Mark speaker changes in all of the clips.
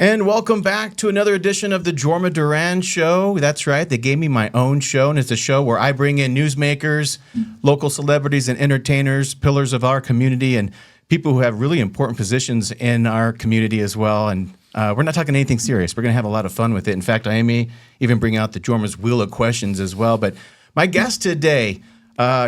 Speaker 1: And welcome back to another edition of the Jorma Duran Show. That's right, they gave me my own show, and it's a show where I bring in newsmakers, local celebrities and entertainers, pillars of our community, and people who have really important positions in our community as well. And we're not talking anything serious. We're going to have a lot of fun with it. In fact, I may even bring out the Jorma's Wheel of Questions as well. But my guest today,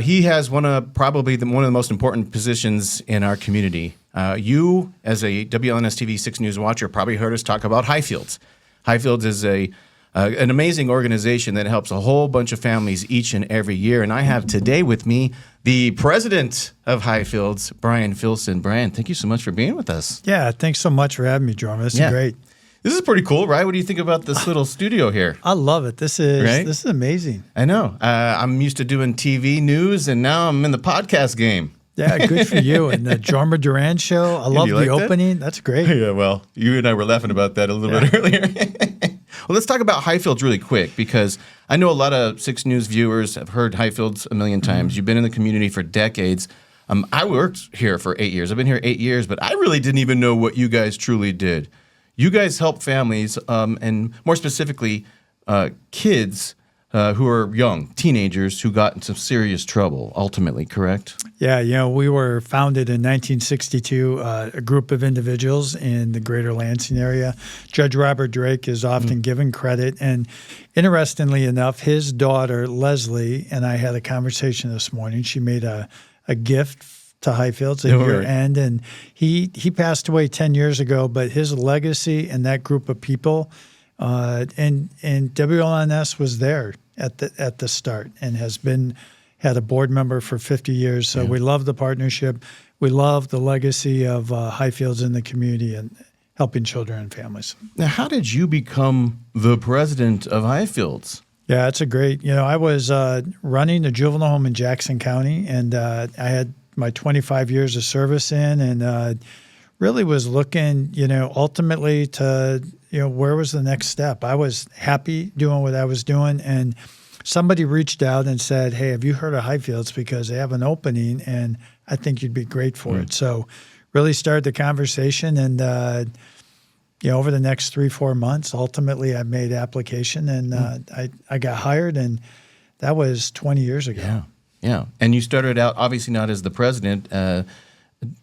Speaker 1: he has one of the most important positions in our community. You, as a WLNS TV 6 News watcher, probably heard us talk about Highfields. Highfields is an amazing organization that helps a whole bunch of families each and every year. And I have today with me the president of Highfields, Brian Philson. Brian, thank you so much for being with us.
Speaker 2: Yeah, thanks so much for having me, Jorma. This is great.
Speaker 1: This is pretty cool, right? What do you think about this little studio here?
Speaker 2: I love it. This is amazing.
Speaker 1: I know. I'm used to doing TV news, and now I'm in the podcast game.
Speaker 2: Yeah, good for you. And the Jorma Duran Show, I love the opening. That's great.
Speaker 1: Yeah, well, you and I were laughing about that a little bit earlier. Well, let's talk about Highfields really quick, because I know a lot of 6 News viewers have heard Highfields a million times. You've been in the community for decades. I worked here for 8 years. I've been here 8 years, but I really didn't even know what you guys truly did. You guys help families, and more specifically, kids who are young, teenagers who got in some serious trouble, ultimately, correct?
Speaker 2: Yeah, we were founded in 1962, a group of individuals in the greater Lansing area. Judge Robert Drake is often given credit. And interestingly enough, his daughter, Leslie, and I had a conversation this morning. She made a gift to Highfields at year end, and he passed away 10 years ago, but his legacy and that group of people, and WLNS was there at the start and had a board member for 50 years. So we love the partnership. We love the legacy of Highfields in the community and helping children and families.
Speaker 1: Now, how did you become the president of Highfields?
Speaker 2: Yeah, it's a great, I was running a juvenile home in Jackson County, and I had my 25 years of service in, and really was looking, ultimately to, where was the next step? I was happy doing what I was doing, and somebody reached out and said, "Hey, have you heard of Highfields? Because they have an opening, and I think you'd be great for it." So really started the conversation, and, over the next 3-4 months, ultimately I made application, and I got hired, and that was 20 years ago.
Speaker 1: Yeah. And you started out obviously not as the president.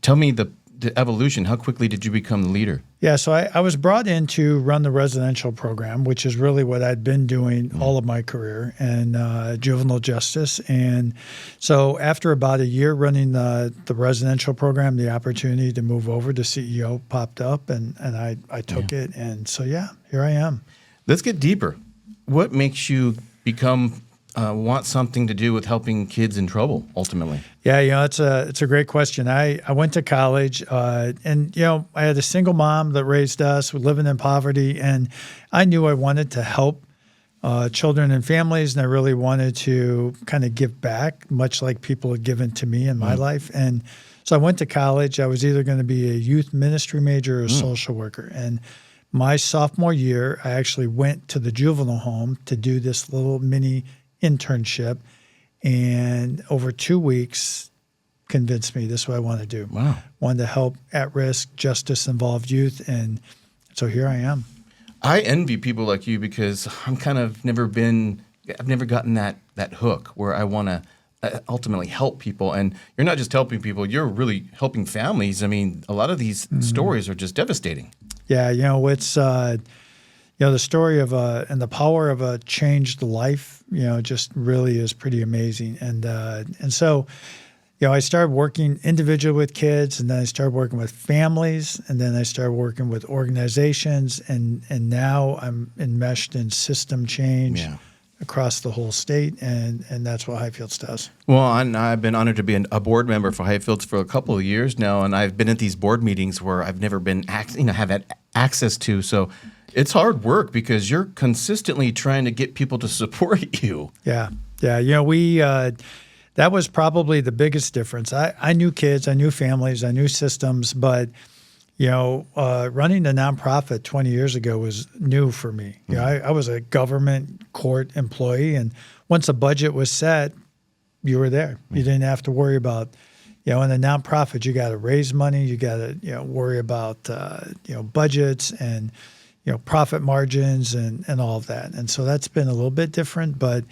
Speaker 1: Tell me the evolution. How quickly did you become the leader?
Speaker 2: Yeah, so I was brought in to run the residential program, which is really what I'd been doing all of my career, and juvenile justice. And so after about a year running the residential program, the opportunity to move over to CEO popped up, and I took it. And so, here I am.
Speaker 1: Let's get deeper. What makes you become want something to do with helping kids in trouble, ultimately?
Speaker 2: Yeah, it's a great question. I went to college, and I had a single mom that raised us, living in poverty, and I knew I wanted to help children and families, and I really wanted to kind of give back, much like people had given to me in my life. And so I went to college. I was either going to be a youth ministry major or a social worker. And my sophomore year, I actually went to the juvenile home to do this little mini internship, and over 2 weeks convinced me this is what I want to do.
Speaker 1: Wow.
Speaker 2: Wanted to help at-risk, justice-involved youth, and so here I am.
Speaker 1: I envy people like you, because I'm I've never gotten that hook where I want to ultimately help people. And you're not just helping people, you're really helping families. I mean, a lot of these stories are just devastating. Yeah,
Speaker 2: it's the story of and the power of a changed life, just really is pretty amazing. And so, I started working individually with kids, and then I started working with families, and then I started working with organizations, and now I'm enmeshed in system change across the whole state, and that's what Highfields does.
Speaker 1: Well, I've been honored to be a board member for Highfields for a couple of years now, and I've been at these board meetings where I've never been have had access to. So it's hard work, because you're consistently trying to get people to support you.
Speaker 2: Yeah. We that was probably the biggest difference. I knew kids, I knew families, I knew systems, but running a nonprofit 20 years ago was new for me. I was a government court employee, and once a budget was set, you were there. You didn't have to worry about, in a nonprofit, you got to raise money, you got to worry about budgets, and profit margins and all of that. And so that's been a little bit different, but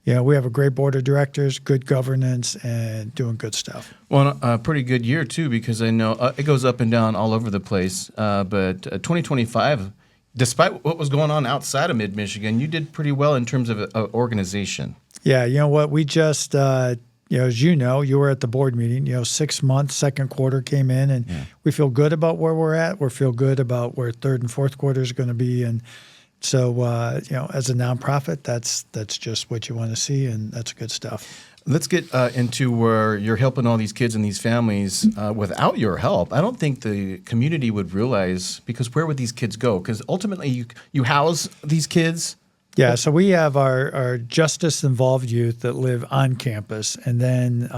Speaker 2: we have a great board of directors, good governance, and doing good stuff.
Speaker 1: Well, a pretty good year, too, because I know it goes up and down all over the place. But 2025, despite what was going on outside of Mid-Michigan, you did pretty well in terms of organization.
Speaker 2: Yeah, you know what? We just, as you were at the board meeting, 6 months, second quarter came in, and we feel good about where we're at. We feel good about where third and fourth quarter is going to be. And so, as a nonprofit, that's just what you want to see, and that's good stuff.
Speaker 1: Let's get into where you're helping all these kids and these families. Without your help, I don't think the community would realize, because where would these kids go? Because ultimately, you house these kids.
Speaker 2: Yeah, so we have our justice-involved youth that live on campus, and then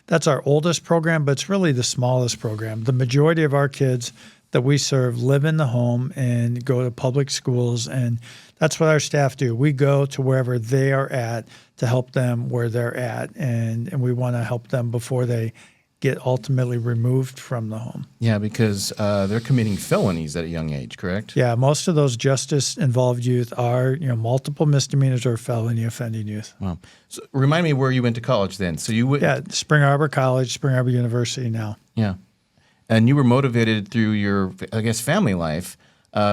Speaker 2: that's our oldest program, but it's really the smallest program. The majority of our kids that we serve live in the home and go to public schools, and that's what our staff do. We go to wherever they are at to help them where they're at, and we want to help them before they get ultimately removed from the home.
Speaker 1: Yeah, because they're committing felonies at a young age, correct?
Speaker 2: Yeah, most of those justice-involved youth are, multiple misdemeanors or felony offending youth.
Speaker 1: Wow. So remind me where you went to college then. So you went.
Speaker 2: Yeah, Spring Arbor College, Spring Arbor University now.
Speaker 1: Yeah. And you were motivated through your, I guess, family life,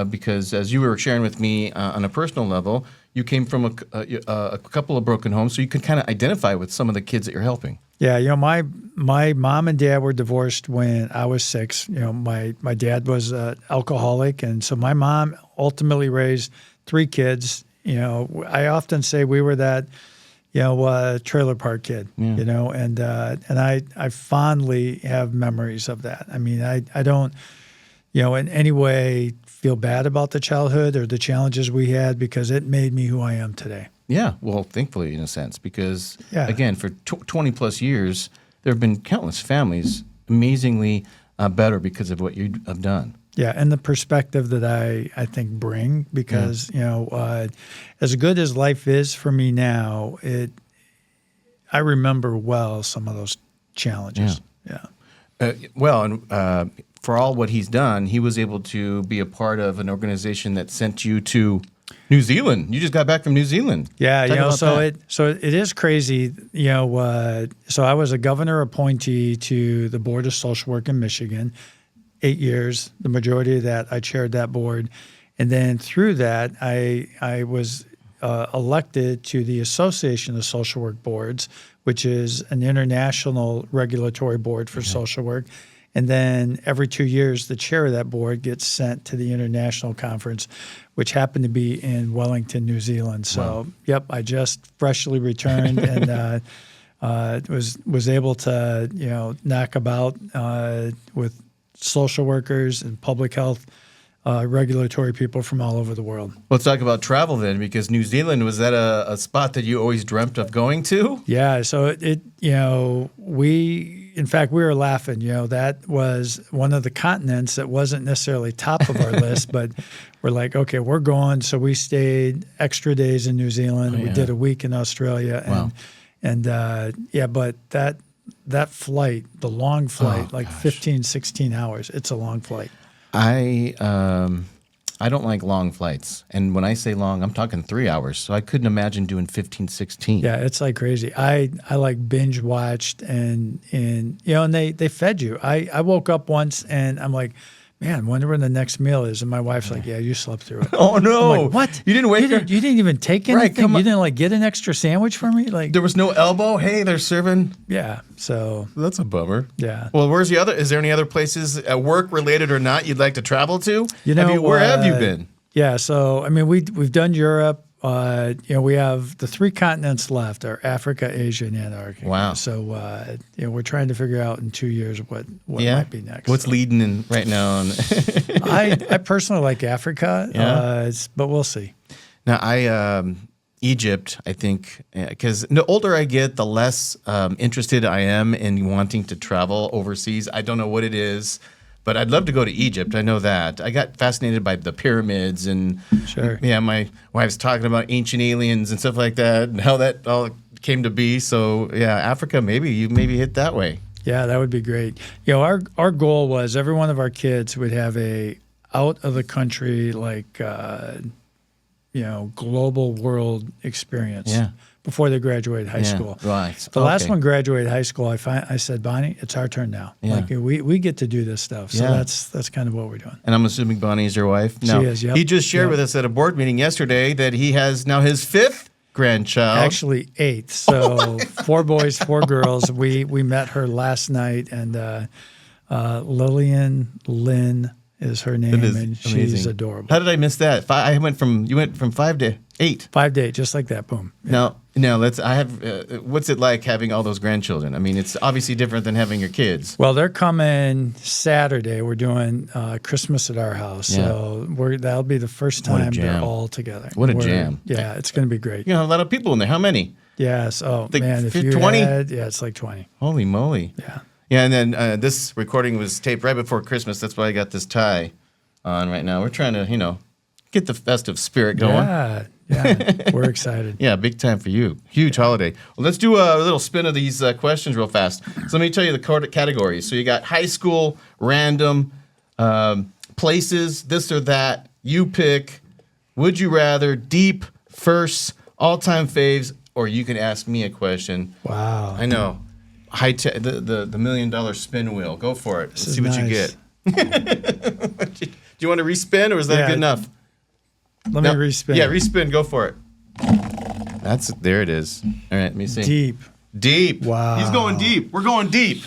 Speaker 1: because as you were sharing with me on a personal level, you came from a couple of broken homes, so you could kind of identify with some of the kids that you're helping.
Speaker 2: Yeah, my mom and dad were divorced when I was 6. My dad was an alcoholic, and so my mom ultimately raised 3 kids. I often say we were that, trailer park kid.
Speaker 1: Yeah.
Speaker 2: And I fondly have memories of that. I mean, I don't, in any way feel bad about the childhood or the challenges we had, because it made me who I am today.
Speaker 1: Yeah, well, thankfully, in a sense, because, again, for 20 plus years, there have been countless families amazingly better because of what you have done.
Speaker 2: Yeah, and the perspective that I think bring, because, as good as life is for me now, I remember well some of those challenges. Yeah.
Speaker 1: For all what he's done, he was able to be a part of an organization that sent you to New Zealand. You just got back from New Zealand.
Speaker 2: Yeah, so it is crazy. So I was a governor appointee to the Board of Social Work in Michigan, 8 years. The majority of that, I chaired that board, and then through that, I was elected to the Association of Social Work Boards, which is an international regulatory board for social work. And then every 2 years, the chair of that board gets sent to the international conference, which happened to be in Wellington, New Zealand. So, I just freshly returned and was able to, knock about with social workers and public health regulatory people from all over the world.
Speaker 1: Let's talk about travel then, because New Zealand, was that a spot that you always dreamt of going to?
Speaker 2: Yeah, so in fact, we were laughing, that was one of the continents that wasn't necessarily top of our list, but we're like, okay, we're going. So we stayed extra days in New Zealand. We did a week in Australia. But that flight, the long flight, 15, 16 hours, it's a long flight.
Speaker 1: I don't like long flights. And when I say long, I'm talking 3 hours. So I couldn't imagine doing 15, 16.
Speaker 2: Yeah, it's like crazy. I like binge watched and they fed you. I woke up once and I'm like, man, wonder when the next meal is. And my wife's like, yeah, you slept through it.
Speaker 1: Oh, no.
Speaker 2: I'm like, what?
Speaker 1: You didn't wake her?
Speaker 2: You didn't even take anything?
Speaker 1: Right, come on.
Speaker 2: You didn't get an extra sandwich for me?
Speaker 1: There was no elbow? Hey, they're serving?
Speaker 2: Yeah, so.
Speaker 1: That's a bummer.
Speaker 2: Yeah.
Speaker 1: Well, is there any other places, work related or not, you'd like to travel to?
Speaker 2: Where
Speaker 1: have you been?
Speaker 2: Yeah, so, we've done Europe. We have the 3 continents left: are Africa, Asia, and Antarctica.
Speaker 1: Wow.
Speaker 2: So, we're trying to figure out in 2 years what might be next.
Speaker 1: What's leading in right now?
Speaker 2: I personally like Africa, but we'll see.
Speaker 1: Now, Egypt, I think, because the older I get, the less interested I am in wanting to travel overseas. I don't know what it is. But I'd love to go to Egypt. I know that. I got fascinated by the pyramids and my wife's talking about ancient aliens and stuff like that and how that all came to be. So Africa, maybe hit that way.
Speaker 2: Yeah, that would be great. Our goal was every one of our kids would have a out of the country, like global world experience.
Speaker 1: Yeah.
Speaker 2: Before they graduated high school.
Speaker 1: Right.
Speaker 2: The last one graduated high school. I said, Bonnie, it's our turn now.
Speaker 1: Yeah.
Speaker 2: Like we get to do this stuff. So that's kind of what we're doing.
Speaker 1: And I'm assuming Bonnie is your wife. No,
Speaker 2: she is. Yep.
Speaker 1: He just shared with us at a board meeting yesterday that he has now his 5th grandchild.
Speaker 2: Actually 8th. So 4 boys, 4 girls. We met her last night, and Lillian Lynn is her name, and she's
Speaker 1: amazing.
Speaker 2: adorable.
Speaker 1: How did I miss that? You went from 5 to 8.
Speaker 2: 5 to 8, just like that. Boom. Yeah.
Speaker 1: Now let's. I have. What's it like having all those grandchildren? I mean, it's obviously different than having your kids.
Speaker 2: Well, they're coming Saturday. We're doing Christmas at our house, so that'll be the first time they're all together.
Speaker 1: What a jam!
Speaker 2: Yeah, it's going to be great.
Speaker 1: You know, a lot of people in there. How many?
Speaker 2: Yes. Oh
Speaker 1: Like
Speaker 2: man, if you
Speaker 1: 20?
Speaker 2: it's like 20.
Speaker 1: Holy moly!
Speaker 2: Yeah.
Speaker 1: Yeah, and then this recording was taped right before Christmas. That's why I got this tie on right now. We're trying to, get the festive spirit going.
Speaker 2: Yeah, we're excited.
Speaker 1: Yeah, big time for you. Huge holiday. Well, let's do a little spin of these questions real fast. So let me tell you the categories. So you got high school, random, places, this or that. You pick. Would you rather, deep, first, all-time faves, or you can ask me a question.
Speaker 2: Wow.
Speaker 1: I know. High tech, the $1 million spin wheel. Go for it. Let's see what you
Speaker 2: nice.
Speaker 1: get. Do you want to respin, or is that good enough?
Speaker 2: Let me respin.
Speaker 1: Yeah, respin. Go for it. There it is. All right, let me see. Deep.
Speaker 2: Wow.
Speaker 1: He's going deep. We're going deep.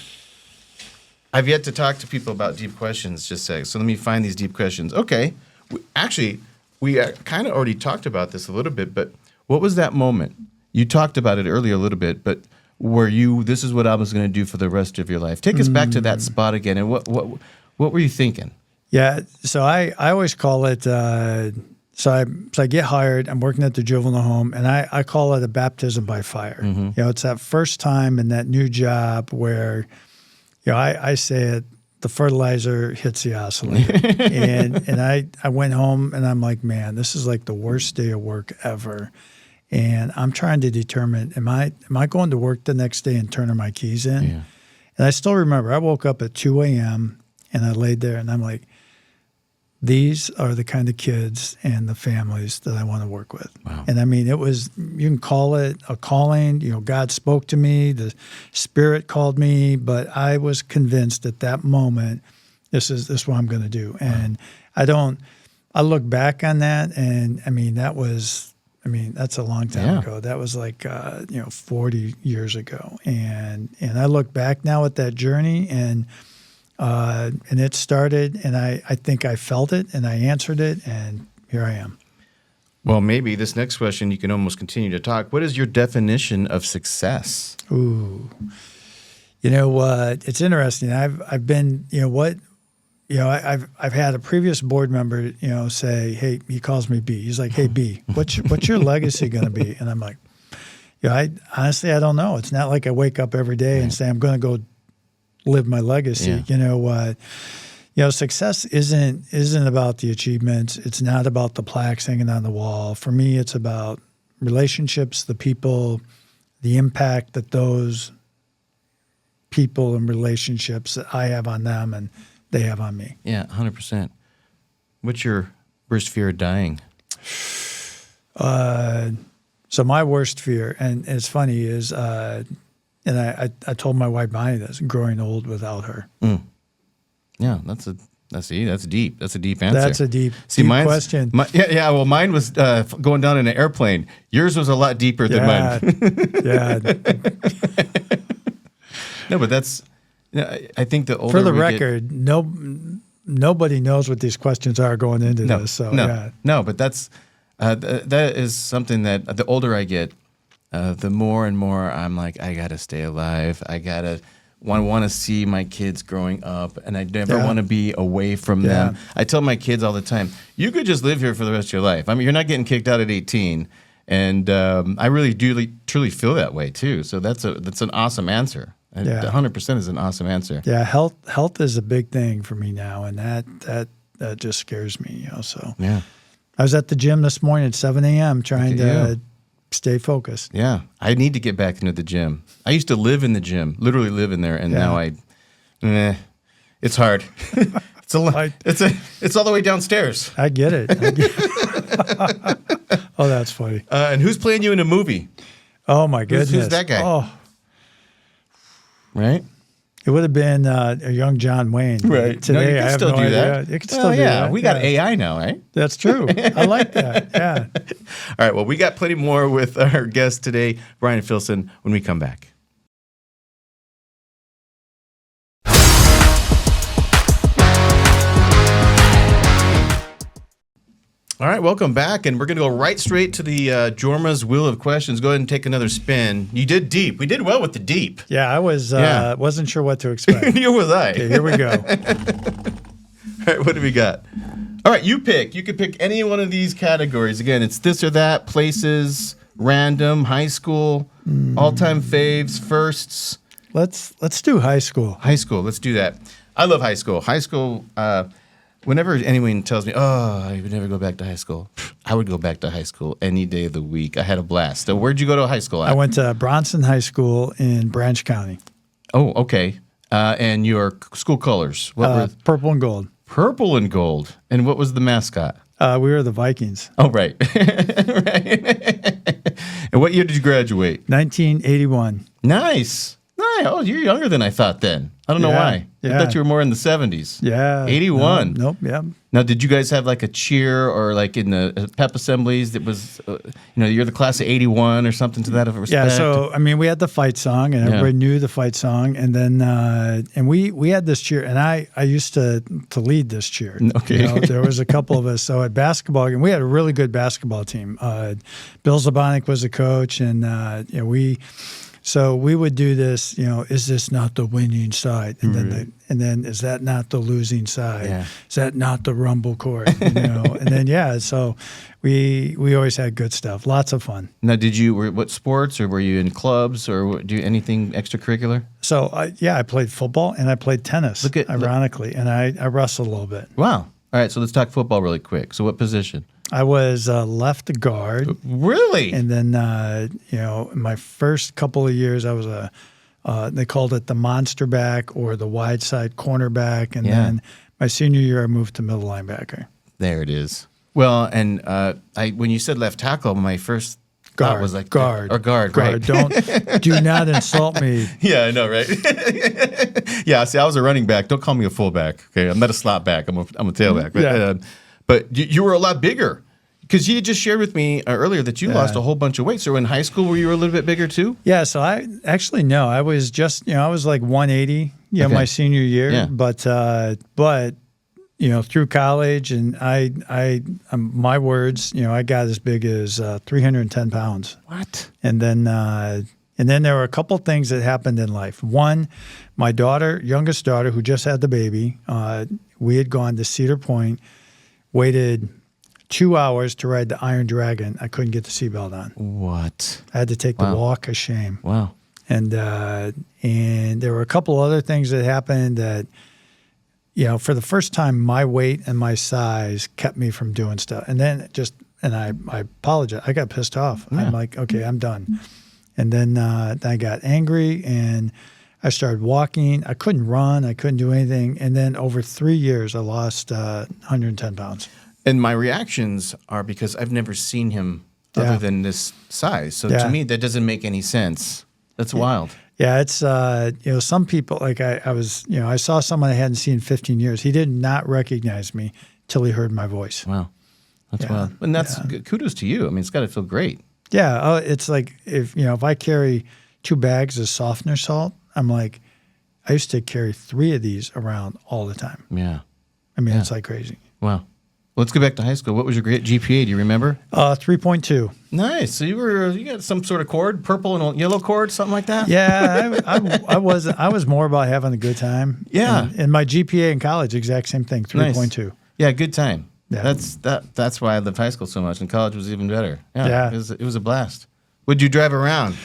Speaker 1: I've yet to talk to people about deep questions, just say. So let me find these deep questions. Okay. We kind of already talked about this a little bit, but what was that moment? You talked about it earlier a little bit, but this is what I was going to do for the rest of your life. Take us back to that spot again, and what were you thinking? Yeah,
Speaker 2: so I always call it, so I get hired, I'm working at the juvenile home, and I call it a baptism by fire. Mm-hmm. It's that first time in that new job where, I say it, the fertilizer hits the oscillator. and I went home, and I'm like, man, this is like the worst day of work ever. And I'm trying to determine, am I going to work the next day and turning my keys in?
Speaker 1: Yeah.
Speaker 2: And I still remember, I woke up at 2 a.m., and I laid there, and I'm like, these are the kind of kids and the families that I want to work with.
Speaker 1: Wow.
Speaker 2: And I mean, you can call it a calling. God spoke to me, the Spirit called me, but I was convinced at that moment, this is what I'm going to do. Wow. And I look back on that, and I mean, that's a long time ago. That was like, 40 years ago. And I look back now at that journey, and it started, and I think I felt it, and I answered it, and here I am.
Speaker 1: Well, maybe this next question, you can almost continue to talk. What is your definition of success?
Speaker 2: Ooh, you know what? It's interesting. I've been, I've had a previous board member, say, hey, he calls me B. He's like, hey, B, what's your legacy going to be? And I'm like, I honestly don't know. It's not like I wake up every day and say, I'm going to go live my legacy.
Speaker 1: Yeah.
Speaker 2: Success isn't about the achievements. It's not about the plaques hanging on the wall. For me, it's about relationships, the people, the impact that those people and relationships that I have on them and they have on me.
Speaker 1: Yeah, 100%. What's your worst fear of dying?
Speaker 2: So my worst fear, and it's funny, is and I told my wife Bonnie this, growing old without her.
Speaker 1: Mm. Yeah, that's deep. That's a deep answer.
Speaker 2: That's a deep question.
Speaker 1: Well, mine was going down in an airplane. Yours was a lot deeper than mine.
Speaker 2: Yeah.
Speaker 1: No, but that's. I think the older
Speaker 2: for the
Speaker 1: we
Speaker 2: record, nobody knows what these questions are going into this. So
Speaker 1: no, but that's that is something that the older I get, the more and more I'm like, I gotta stay alive. I gotta want to see my kids growing up, and I never want to be away from them. I tell my kids all the time, you could just live here for the rest of your life. I mean, you're not getting kicked out at 18, and I really truly feel that way too. So that's an awesome answer. 100% is an awesome answer.
Speaker 2: Yeah, health is a big thing for me now, and that just scares me. So
Speaker 1: yeah,
Speaker 2: I was at the gym this morning at 7 a.m. trying to stay focused.
Speaker 1: Yeah, I need to get back into the gym. I used to live in the gym, literally live in there, and now it's hard. It's all the way downstairs.
Speaker 2: I get it. Oh, that's funny.
Speaker 1: And who's playing you in a movie?
Speaker 2: Oh my goodness.
Speaker 1: Who's that guy?
Speaker 2: Oh,
Speaker 1: Right?
Speaker 2: it would have been a young John Wayne.
Speaker 1: Right.
Speaker 2: Today,
Speaker 1: No, you can
Speaker 2: I have
Speaker 1: still
Speaker 2: no
Speaker 1: do
Speaker 2: idea.
Speaker 1: that.
Speaker 2: You can still do that.
Speaker 1: We got AI now, right?
Speaker 2: That's true. I like that. Yeah.
Speaker 1: All right. Well, we got plenty more with our guest today, Brian Philson, when we come back. All right, welcome back, and we're going to go right straight to the Jorma's Wheel of Questions. Go ahead and take another spin. You did deep. We did well with the deep.
Speaker 2: Yeah, I wasn't sure what to expect.
Speaker 1: Neither was I.
Speaker 2: Okay, here we go.
Speaker 1: All right, what do we got? All right, you pick. You can pick any one of these categories. Again, it's this or that, places, random, high school, all-time faves, firsts.
Speaker 2: Let's do high school.
Speaker 1: High school, let's do that. I love high school. High school, whenever anyone tells me, oh, I would never go back to high school, I would go back to high school any day of the week. I had a blast. So where'd you go to high school at?
Speaker 2: I went to Bronson High School in Branch County.
Speaker 1: Oh, okay. And your school colors? What were
Speaker 2: Purple and gold.
Speaker 1: Purple and gold. And what was the mascot?
Speaker 2: We were the Vikings.
Speaker 1: Oh, right. Right. And what year did you graduate?
Speaker 2: 1981.
Speaker 1: Nice. Oh, you're younger than I thought then. I don't know why. I
Speaker 2: Yeah.
Speaker 1: thought you were more in the 70s.
Speaker 2: Yeah.
Speaker 1: 81.
Speaker 2: Nope. Yeah.
Speaker 1: Now, did you guys have like a cheer or like in the pep assemblies that was, you're the class of 81 or something to that of respect?
Speaker 2: Yeah. So, I mean, we had the fight song and everybody knew the fight song. And then, and we had this cheer and I used to lead this cheer.
Speaker 1: Okay.
Speaker 2: There was a couple of us. So at basketball, and we had a really good basketball team. Bill Zabonic was the coach and, so we would do this, is this not the winning side? And then is that not the losing side?
Speaker 1: Yeah.
Speaker 2: Is that not the rumble court? And then, so we always had good stuff, lots of fun.
Speaker 1: Now, what sports or were you in clubs or do anything extracurricular?
Speaker 2: So, I played football and I played tennis, ironically, and I wrestled a little bit.
Speaker 1: Wow. All right, so let's talk football really quick. So what position?
Speaker 2: I was left guard.
Speaker 1: Really?
Speaker 2: And then, in my first couple of years, I was they called it the monster back or the wide side cornerback. And then my senior year, I moved to middle linebacker.
Speaker 1: There it is. Well, and when you said left tackle, my first thought was like
Speaker 2: guard.
Speaker 1: Guard, right?
Speaker 2: Do not insult me.
Speaker 1: Yeah, I know, right? Yeah, see, I was a running back. Don't call me a fullback. Okay, I'm not a slot back. I'm a tailback. But, but you were a lot bigger because you just shared with me earlier that you lost a whole bunch of weight. So in high school, were you a little bit bigger too?
Speaker 2: Yeah. So I actually no, I was just I was like 180. My senior year. Yeah. But through college and my words, I got as big as 310 pounds.
Speaker 1: What?
Speaker 2: And then there were a couple things that happened in life. One, my youngest daughter, who just had the baby, we had gone to Cedar Point, waited 2 hours to ride the Iron Dragon. I couldn't get the seatbelt on.
Speaker 1: What?
Speaker 2: I had to take the walk of shame.
Speaker 1: Wow.
Speaker 2: And there were a couple other things that happened that, for the first time, my weight and my size kept me from doing stuff. And then I apologize. I got pissed off. Yeah. I'm like, okay, I'm done. And then I got angry and I started walking. I couldn't run. I couldn't do anything. And then over 3 years, I lost 110 pounds.
Speaker 1: And my reactions are because I've never seen him other than this size. So to me, that doesn't make any sense. That's wild.
Speaker 2: Yeah, it's some people like I saw someone I hadn't seen in 15 years. He did not recognize me till he heard my voice.
Speaker 1: Wow, that's wild. And that's kudos to you. I mean, it's got to feel great.
Speaker 2: Yeah, it's like if I carry 2 bags of softener salt, I'm like, I used to carry 3 of these around all the time.
Speaker 1: Yeah,
Speaker 2: I mean it's like crazy.
Speaker 1: Wow. Let's go back to high school. What was your great GPA? Do you remember?
Speaker 2: 3.2.
Speaker 1: Nice. So you got some sort of cord, purple and yellow cord, something like that?
Speaker 2: Yeah, I was more about having a good time.
Speaker 1: Yeah.
Speaker 2: And my GPA in college, exact same thing, 3.2.
Speaker 1: Nice. Yeah, good time.
Speaker 2: Yeah.
Speaker 1: That's why I loved high school so much, and college was even better.
Speaker 2: Yeah.
Speaker 1: It was a blast. Would you drive around?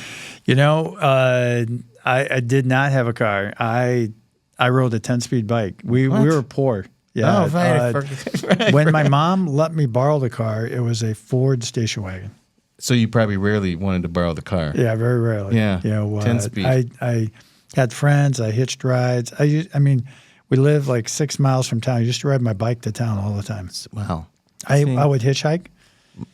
Speaker 2: I did not have a car. I rode a 10-speed bike. We were poor. Yeah.
Speaker 1: Oh, right.
Speaker 2: When my mom let me borrow the car, it was a Ford station wagon.
Speaker 1: So you probably rarely wanted to borrow the car.
Speaker 2: Yeah, very rarely.
Speaker 1: Yeah. 10 speed.
Speaker 2: I had friends. I hitched rides. We live like 6 miles from town. I used to ride my bike to town all the time.
Speaker 1: Wow.
Speaker 2: I would hitchhike.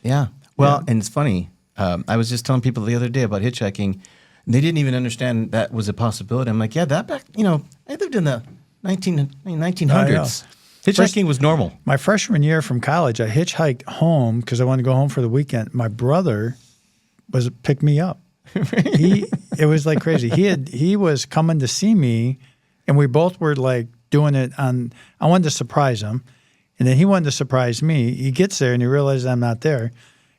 Speaker 1: Yeah. Well, and it's funny. I was just telling people the other day about hitchhiking. They didn't even understand that was a possibility. I'm like, yeah, that back, I lived in the 1900s. Hitchhiking was normal.
Speaker 2: My freshman year from college, I hitchhiked home because I wanted to go home for the weekend. My brother picked me up. It was like crazy. He was coming to see me, and we both were like doing it I wanted to surprise him, and then he wanted to surprise me. He gets there and he realizes I'm not there.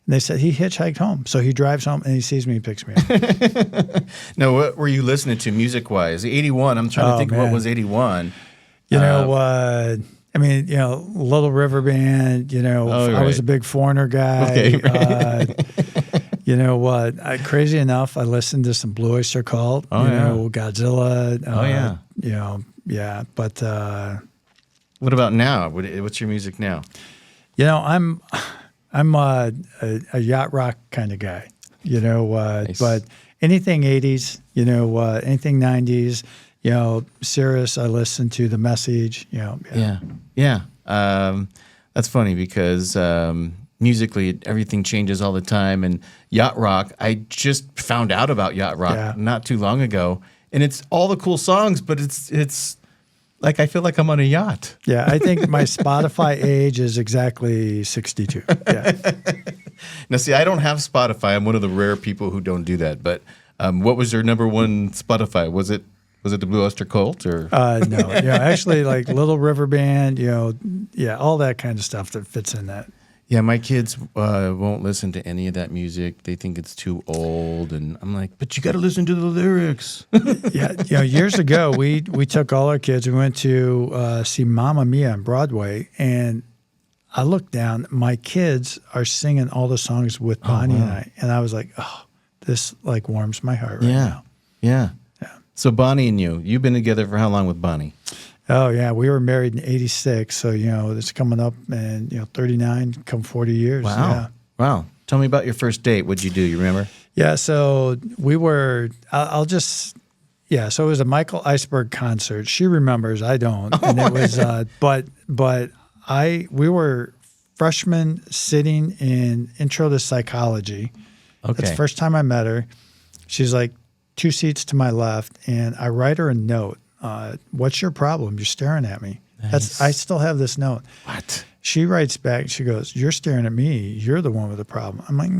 Speaker 2: And they said he hitchhiked home. So he drives home and he sees me and picks me up.
Speaker 1: Now, what were you listening to music-wise? 81, I'm trying to think of what was 81.
Speaker 2: Little River Band, I was a big Foreigner guy.
Speaker 1: Okay,
Speaker 2: You know what? Crazy enough, I listened to some Blue Oyster Cult, Godzilla.
Speaker 1: Yeah.
Speaker 2: But
Speaker 1: what about now? What's your music now?
Speaker 2: I'm a yacht rock kind of guy,
Speaker 1: Nice.
Speaker 2: but anything 80s, anything 90s, Cirrus, I listen to The Message,
Speaker 1: Yeah. That's funny because musically everything changes all the time. And yacht rock, I just found out about yacht rock not too long ago. And it's all the cool songs, but it's like I feel like I'm on a yacht.
Speaker 2: Yeah, I think my Spotify age is exactly 62. Yeah.
Speaker 1: Now, see, I don't have Spotify. I'm one of the rare people who don't do that. But what was your number one Spotify? Was it the Blue Oyster Cult or?
Speaker 2: No, actually, like Little River Band, all that kind of stuff that fits in that.
Speaker 1: Yeah, my kids won't listen to any of that music. They think it's too old, and I'm like, but you got to listen to the lyrics.
Speaker 2: Years ago, we took all our kids. We went to see Mamma Mia on Broadway, and I looked down. My kids are singing all the songs with Bonnie and I was like, oh, this like warms my heart right now.
Speaker 1: Yeah. So Bonnie and you've been together for how long with Bonnie?
Speaker 2: Oh, yeah. We were married in 86. So, it's coming up and, 39, come 40 years.
Speaker 1: Wow.
Speaker 2: Yeah.
Speaker 1: Wow. Tell me about your first date. What'd you do? You remember?
Speaker 2: Yeah. So we were, so it was a Michael Iceberg concert. She remembers. I don't. And it was, we were freshmen sitting in Intro to Psychology.
Speaker 1: Okay.
Speaker 2: That's the first time I met her. She's like 2 seats to my left. And I write her a note. What's your problem? You're staring at me.
Speaker 1: Nice.
Speaker 2: I still have this note.
Speaker 1: What?
Speaker 2: She writes back. She goes, you're staring at me. You're the one with the problem. I'm like,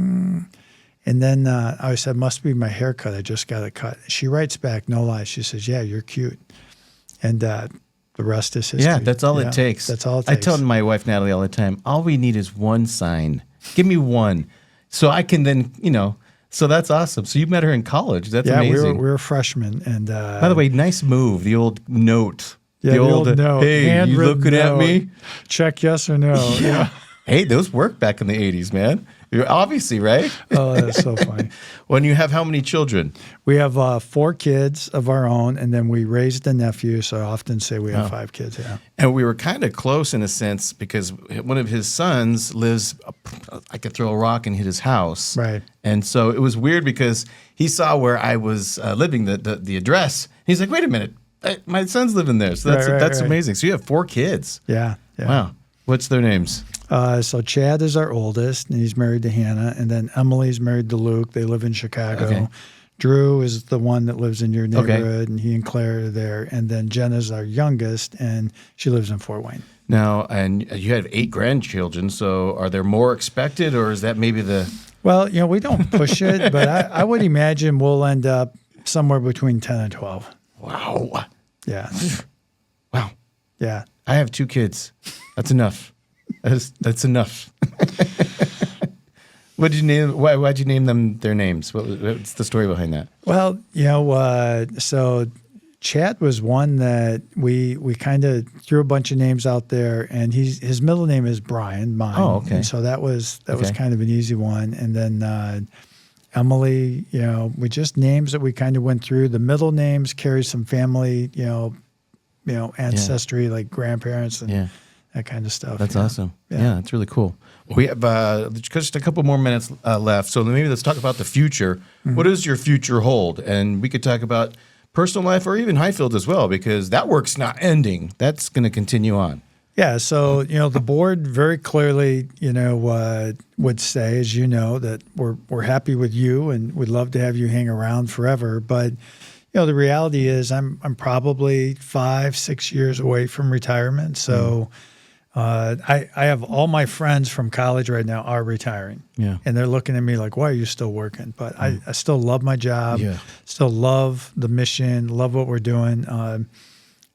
Speaker 2: And then I said, must be my haircut. I just got it cut. She writes back, no lie. She says, yeah, you're cute. And the rest is history.
Speaker 1: Yeah, that's all it takes.
Speaker 2: That's all it takes.
Speaker 1: I tell my wife, Natalie, all the time, all we need is one sign. Give me one. So I can then, so that's awesome. So you met her in college. That's amazing.
Speaker 2: We were freshmen. And
Speaker 1: by the way, nice move. The old note.
Speaker 2: Yeah, the old note.
Speaker 1: Hey, you looking at me?
Speaker 2: Check yes or no. Yeah.
Speaker 1: Hey, those worked back in the 80s, man. You're obviously, right?
Speaker 2: Oh, that's so funny.
Speaker 1: When you have how many children?
Speaker 2: We have 4 kids of our own, and then we raised a nephew, so I often say we have 5 kids, yeah.
Speaker 1: And we were kind of close in a sense because one of his sons lives, I could throw a rock and hit his house.
Speaker 2: Right.
Speaker 1: And so it was weird because he saw where I was living, the address. He's like, wait a minute, my son's living there. So that's amazing. So you have 4 kids.
Speaker 2: Yeah.
Speaker 1: Wow. What's their names?
Speaker 2: So Chad is our oldest, and he's married to Hannah. And then Emily's married to Luke. They live in Chicago. Okay. Drew is the one that lives in your neighborhood, and he and Claire are there. And then Jenna's our youngest, and she lives in Fort Wayne.
Speaker 1: Now, and you have 8 grandchildren, so are there more expected, or is that maybe the...
Speaker 2: Well, we don't push it, but I would imagine we'll end up somewhere between 10 and 12.
Speaker 1: Wow.
Speaker 2: Yeah.
Speaker 1: Wow.
Speaker 2: Yeah.
Speaker 1: I have 2 kids. That's enough. That's enough. Why'd you name them their names? What's the story behind that?
Speaker 2: Well, so Chad was one that we kind of threw a bunch of names out there, and his middle name is Brian, mine.
Speaker 1: Oh, okay.
Speaker 2: And so that was kind of an easy one. And then Emily, we just names that we kind of went through. The middle names carry some family, ancestry, like grandparents and that kind of stuff.
Speaker 1: That's awesome. Yeah, that's really cool. We have just a couple more minutes left, so maybe let's talk about the future. Mm-hmm. What does your future hold? And we could talk about personal life or even Highfield as well, because that work's not ending. That's going to continue on.
Speaker 2: Yeah, so the board very clearly, would say, as you know, that we're happy with you and we'd love to have you hang around forever. But the reality is, I'm probably 5-6 years away from retirement. So I have all my friends from college right now are retiring.
Speaker 1: Yeah,
Speaker 2: and they're looking at me like, "Why are you still working?" But I still love my job.
Speaker 1: Yeah.
Speaker 2: Still love the mission. Love what we're doing.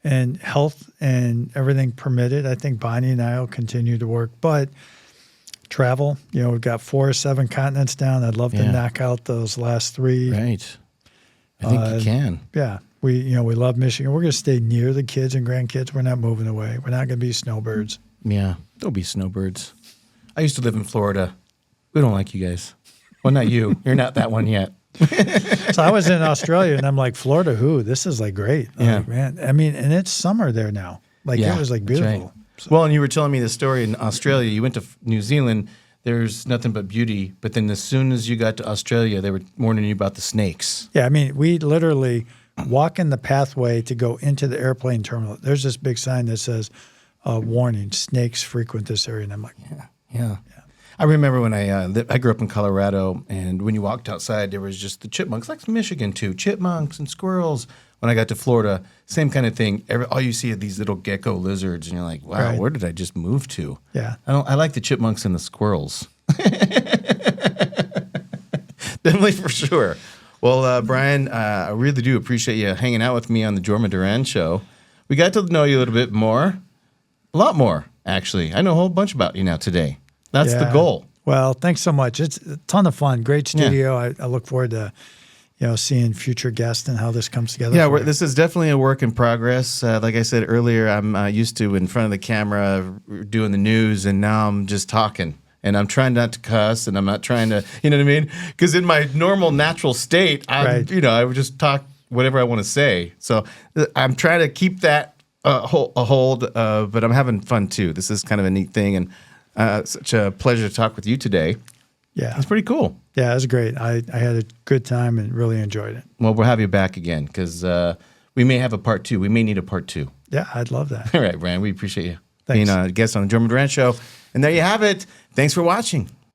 Speaker 2: And health and everything permitted, I think Bonnie and I will continue to work. But travel, we've got 4 or 7 continents down. I'd love to knock out those last 3.
Speaker 1: Right. I think you can.
Speaker 2: Yeah. We love Michigan. We're going to stay near the kids and grandkids. We're not moving away. We're not going to be snowbirds.
Speaker 1: Yeah. Don't be snowbirds. I used to live in Florida. We don't like you guys. Well, not you. You're not that one yet.
Speaker 2: So I was in Australia and I'm like, Florida, who? This is like great.
Speaker 1: Yeah.
Speaker 2: Like, man. I mean, and it's summer there now. Like it was like
Speaker 1: that's
Speaker 2: beautiful.
Speaker 1: right. Well, and you were telling me the story in Australia. You went to New Zealand. There's nothing but beauty. But then as soon as you got to Australia, they were warning you about the snakes.
Speaker 2: Yeah. I mean, we literally walk in the pathway to go into the airplane terminal. There's this big sign that says, warning, snakes frequent this area. And I'm like,
Speaker 1: Yeah. I remember when I grew up in Colorado, and when you walked outside, there was just the chipmunks, like Michigan too, chipmunks and squirrels. When I got to Florida, same kind of thing. All you see are these little gecko lizards, and you're like, wow,
Speaker 2: Right.
Speaker 1: where did I just move to?
Speaker 2: yeah.
Speaker 1: I like the chipmunks and the squirrels. Definitely for sure. Well, Brian, I really do appreciate you hanging out with me on the Jorma Duran Show. We got to know you a little bit more, a lot more, actually. I know a whole bunch about you now today. That's the
Speaker 2: Yeah.
Speaker 1: goal.
Speaker 2: Well, thanks so much. It's a ton of fun. Great studio. I look forward to, seeing future guests and how this comes together.
Speaker 1: Yeah,
Speaker 2: for you.
Speaker 1: this is definitely a work in progress. Like I said earlier, I'm used to in front of the camera doing the news, and now I'm just talking. And I'm trying not to cuss, and I'm not trying to, you know what I mean? Because in my normal, natural state, I would just talk whatever I want to say. So I'm trying to keep that a hold, but I'm having fun too. This is kind of a neat thing, and such a pleasure to talk with you today.
Speaker 2: Yeah.
Speaker 1: It's pretty cool.
Speaker 2: Yeah, it was great. I had a good time and really enjoyed it.
Speaker 1: Well, we'll have you back again because we may have a part 2. We may need a part 2.
Speaker 2: Yeah, I'd love that.
Speaker 1: All right, Brian, we appreciate you
Speaker 2: Thanks.
Speaker 1: being a guest on the Jorma Duran Show. And there you have it. Thanks for watching.